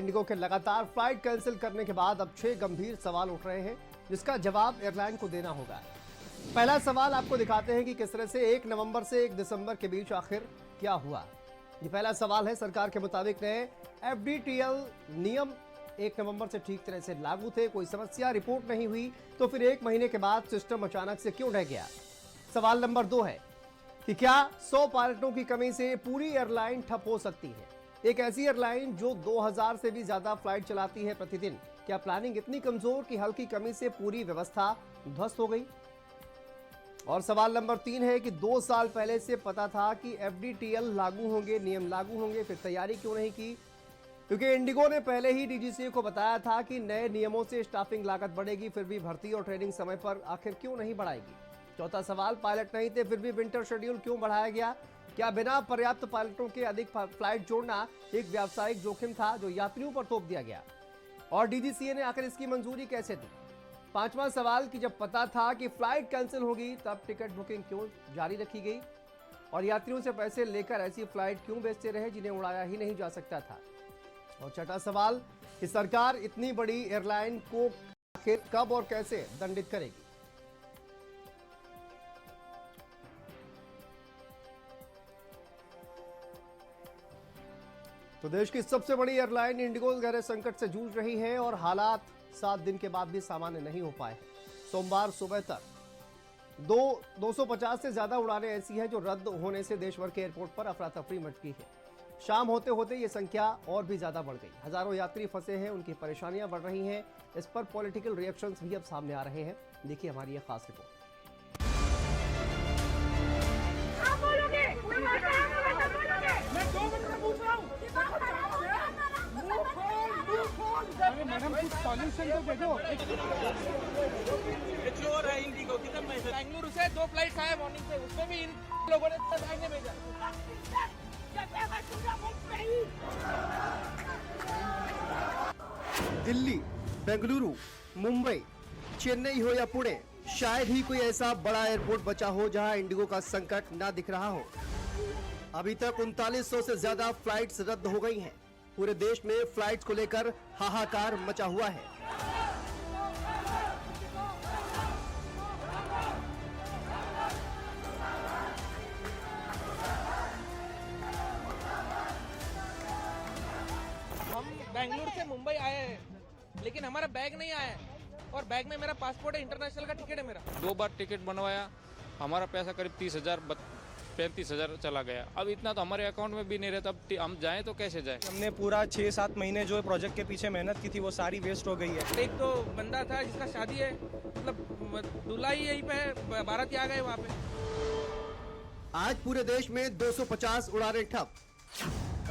Indigo के लगातार flight cancel करने के बाद अब 6 गंभीर सवाल उठ रहे हैं, जिसका जवाब एयरलाइन को देना होगा। पहला सवाल आपको दिखाते हैं कि किस तरह से 1 नवंबर से 1 दिसंबर के बीच आखिर क्या हुआ। ये पहला सवाल है। सरकार के मुताबिक नए FDTL नियम 1 नवंबर से ठीक तरह से लागू थे, कोई समस्या रिपोर्ट नहीं हुई, तो फिर 1 महीने के बाद सिस्टम अचानक से क्यों रह गया। सवाल नंबर 2 है कि क्या 100 पायलटों की कमी से पूरी एयरलाइन ठप हो सकती है। एक ऐसी एयरलाइन जो 2000 से भी ज्यादा फ्लाइट चलाती है प्रतिदिन, क्या प्लानिंग इतनी कमजोर कि हल्की कमी से पूरी व्यवस्था ध्वस्त हो गई। और सवाल नंबर 3 है कि 2 साल पहले से पता था कि FDTL लागू होंगे, नियम लागू होंगे, फिर तैयारी क्यों नहीं की। क्योंकि इंडिगो ने पहले ही DGCA को बताया था कि नए नियमों से स्टाफिंग लागत बढ़ेगी, फिर भी भर्ती और ट्रेनिंग समय पर आखिर क्यों नहीं बढ़ाएगी। चौथा सवाल, पायलट नहीं थे फिर भी विंटर शेड्यूल क्यों बढ़ाया गया। क्या बिना पर्याप्त पायलटों के अधिक फ्लाइट जोड़ना एक व्यावसायिक जोखिम था जो यात्रियों पर थोप दिया गया, और DGCA ने आखिर इसकी मंजूरी कैसे दी। पांचवा सवाल कि जब पता था कि फ्लाइट कैंसिल होगी तब टिकट बुकिंग क्यों जारी रखी गई, और यात्रियों से पैसे लेकर ऐसी फ्लाइट क्यों बेचते रहे जिन्हें उड़ाया ही नहीं जा सकता था। और छठा सवाल कि सरकार इतनी बड़ी एयरलाइन को आखिर कब और कैसे दंडित करेगी। तो देश की सबसे बड़ी एयरलाइन इंडिगो गहरे संकट से जूझ रही है और हालात 7 दिन के बाद भी सामान्य नहीं हो पाए। सोमवार सुबह तक 250 से ज्यादा उड़ानें ऐसी हैं जो रद्द होने से देश भर के एयरपोर्ट पर अफरा तफरी मच गई है। शाम होते होते ये संख्या और भी ज्यादा बढ़ गई। हजारों यात्री फंसे हैं, उनकी परेशानियां बढ़ रही हैं। इस पर पॉलिटिकल रिएक्शंस भी अब सामने आ रहे हैं। देखिए हमारी ये खास रिपोर्ट। मैडम कुछ सॉल्यूशन तो दे दो। चोर है इंडिगो कितना पैसा। बेंगलुरु से 2 फ्लाइट आए मॉर्निंग से, उसमें भी इन लोगों ने बैग में भेजा। दिल्ली, बेंगलुरु, मुंबई, चेन्नई हो या पुणे, शायद ही कोई ऐसा बड़ा एयरपोर्ट बचा हो जहां इंडिगो का संकट ना दिख रहा हो। अभी तक 3900 से ज्यादा फ्लाइट्स रद्द हो गई हैं। पूरे देश में फ्लाइट्स को लेकर हाहाकार मचा हुआ है। हम बेंगलुरु से मुंबई आए हैं, लेकिन हमारा बैग नहीं आया है, और बैग में मेरा पासपोर्ट है, इंटरनेशनल का टिकट है मेरा। 2 बार टिकट बनवाया, हमारा पैसा करीब 35,000 चला गया। अब इतना तो हमारे अकाउंट में भी नहीं रहता। अब हम जाएं तो कैसे जाएं। हमने पूरा 6-7 महीने जो प्रोजेक्ट के पीछे मेहनत की थी वो सारी वेस्ट हो गई है। एक तो बंदा था जिसका शादी है, मतलब दूल्हा ही यहीं पे है, बाराती आ गए वहाँ पे। आज पूरे देश में 250 उड़ानें ठप।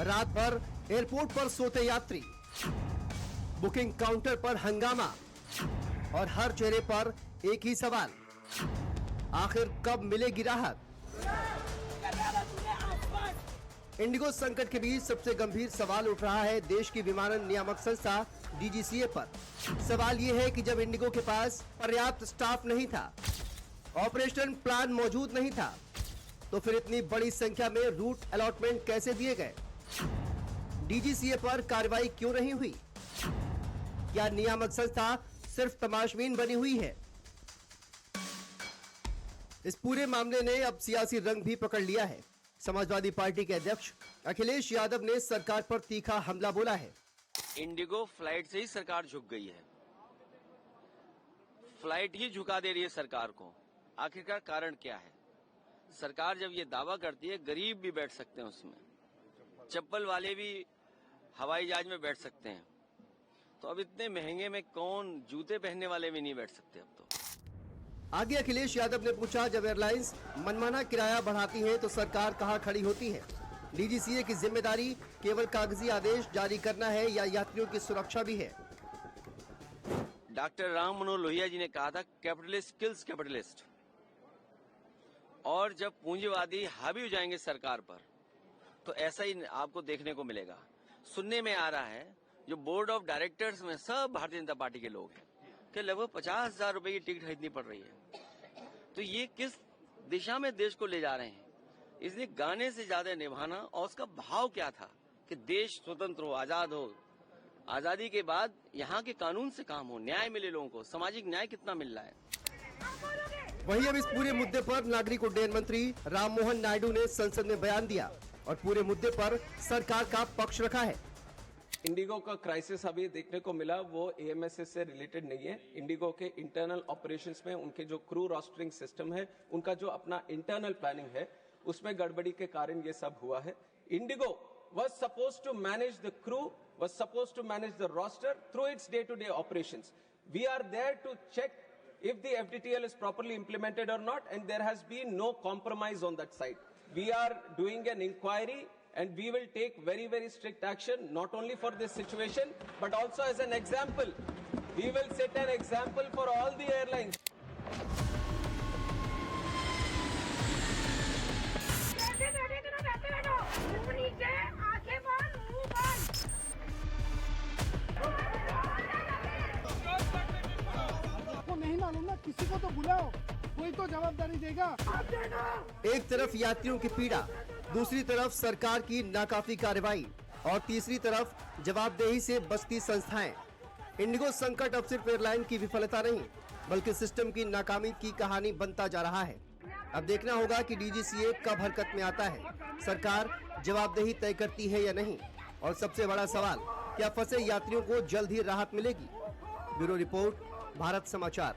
रात भर एयरपोर्ट पर सोते यात्री, बुकिंग काउंटर पर हंगामा, और हर चेहरे पर एक ही सवाल, आखिर कब मिलेगी राहत। इंडिगो संकट के बीच सबसे गंभीर सवाल उठ रहा है देश की विमानन नियामक संस्था DGCA पर। सवाल यह है कि जब इंडिगो के पास पर्याप्त स्टाफ नहीं था, ऑपरेशन प्लान मौजूद नहीं था, तो फिर इतनी बड़ी संख्या में रूट अलॉटमेंट कैसे दिए गए। DGCA पर कार्रवाई क्यों नहीं हुई। क्या नियामक संस्था सिर्फ तमाशबीन बनी हुई है। इस पूरे मामले ने अब सियासी रंग भी पकड़ लिया है। समाजवादी पार्टी के अध्यक्ष अखिलेश यादव ने सरकार पर तीखा हमला बोला है। इंडिगो फ्लाइट से ही सरकार झुक गई है, फ्लाइट ही झुका दे रही है सरकार को। आखिरकार कारण क्या है। सरकार जब ये दावा करती है गरीब भी बैठ सकते हैं उसमें, चप्पल वाले भी हवाई जहाज में बैठ सकते हैं, तो अब इतने महंगे में कौन, जूते पहनने वाले भी नहीं बैठ सकते अब तो। आगे अखिलेश यादव ने पूछा, जब एयरलाइंस मनमाना किराया बढ़ाती हैं तो सरकार कहां खड़ी होती है। DGCA की जिम्मेदारी केवल कागजी आदेश जारी करना है या यात्रियों की सुरक्षा भी है। डॉक्टर राम मनोहर लोहिया जी ने कहा था कैपिटलिस्ट किल्स कैपिटलिस्ट, और जब पूंजीवादी हावी हो जाएंगे सरकार पर तो ऐसा ही आपको देखने को मिलेगा। सुनने में आ रहा है जो बोर्ड ऑफ डायरेक्टर्स में सब भारतीय जनता पार्टी के लोग हैं कि लगभग 50,000 रुपए की टिकट खरीदनी पड़ रही है। तो ये किस दिशा में देश को ले जा रहे हैं। इसलिए गाने से ज्यादा निभाना, और उसका भाव क्या था कि देश स्वतंत्र हो, आजाद हो, आजादी के बाद यहाँ के कानून से काम हो, न्याय मिले लोगों को। सामाजिक न्याय कितना मिल रहा है? वहीं अब इस पूरे मुद्दे पर नागरिक उड्डयन मंत्री राममोहन नायडू ने संसद में बयान दिया और पूरे मुद्दे पर सरकार का पक्ष रखा है। इंडिगो का क्राइसिस अभी देखने को मिला वो AMSS से रिलेटेड नहीं है। इंडिगो के इंटरनल ऑपरेशंस में उनके जो क्रू रोस्टरिंग सिस्टम है, उनका जो अपना इंटरनल प्लानिंग है, उसमें गड़बड़ी के कारण ये सब हुआ है। Indigo was supposed to manage the crew, was supposed to manage the roster through its day-to-day operations. We are there to check if the FDTL is properly implemented or not, and there has been no compromise on that side. We are doing an inquiry and we will take very, very strict action, not only for this situation, but also as an example. We will set an example for all the airlines. नहीं मालूम ना, किसी को तो बुलाओ, कोई तो जवाबदारी देगा। एक तरफ यात्रियों की पीड़ा, दूसरी तरफ सरकार की नाकाफी कार्रवाई और तीसरी तरफ जवाबदेही से बचती संस्थाएं। इंडिगो संकट अब सिर्फ एयरलाइन की विफलता नहीं, बल्कि सिस्टम की नाकामी की कहानी बनता जा रहा है। अब देखना होगा कि DGCA कब हरकत में आता है, सरकार जवाबदेही तय करती है या नहीं, और सबसे बड़ा सवाल, क्या फंसे यात्रियों को जल्द ही राहत मिलेगी? ब्यूरो रिपोर्ट, भारत समाचार।